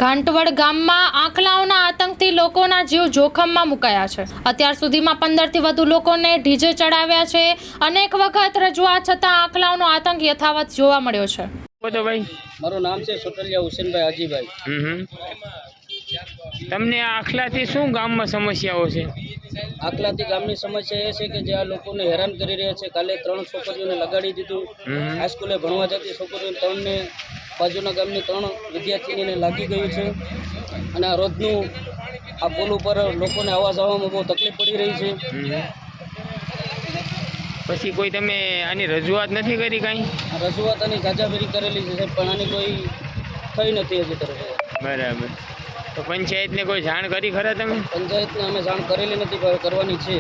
ઘાંટવડ ગામમાં આંખલાઓના આતંકથી લોકોના જીવ જોખમમાં મુકાયા છે। અત્યાર સુધીમાં 15 થી વધુ લોકોને ડીજે ચડાવ્યા છે। અનેક વખત રજૂઆત છતાં આંખલાઓનો આતંક યથાવત જોવા મળ્યો છે। બોલો ભાઈ, મારું નામ છે સોટલિયા હુસેનભાઈ હાજીભાઈ। તમને આખલાથી શું ગામમાં સમસ્યાઓ છે? આખલાથી ગામની સમસ્યા એ છે કે જે આ લોકોને હેરાન કરી રહ્યા છે। કાલે 3 છોકરીઓને લગાડી દીધું। હાઈસ્કૂલે ભણવા જતી છોકરીઓ 3ને બાજુના ગામની 3 વિદ્યાર્થીનીને લાગી ગયું છે અને આ રોજનું આ પુલ ઉપર લોકોને આવવા જવામાં બહુ તકલીફ પડી રહી છે। પછી કોઈ તમે આની રજૂઆત નથી કરી કાંઈ? આ રજૂઆત આની જાજાફેરી કરેલી છે પણ આની કોઈ થઈ નથી હજી તરફ। બરાબર, તો પંચાયતને કોઈ જાણ કરી ખરા તમે? પંચાયતને અમે જાણ કરેલી નથી, પણ કરવાની છે।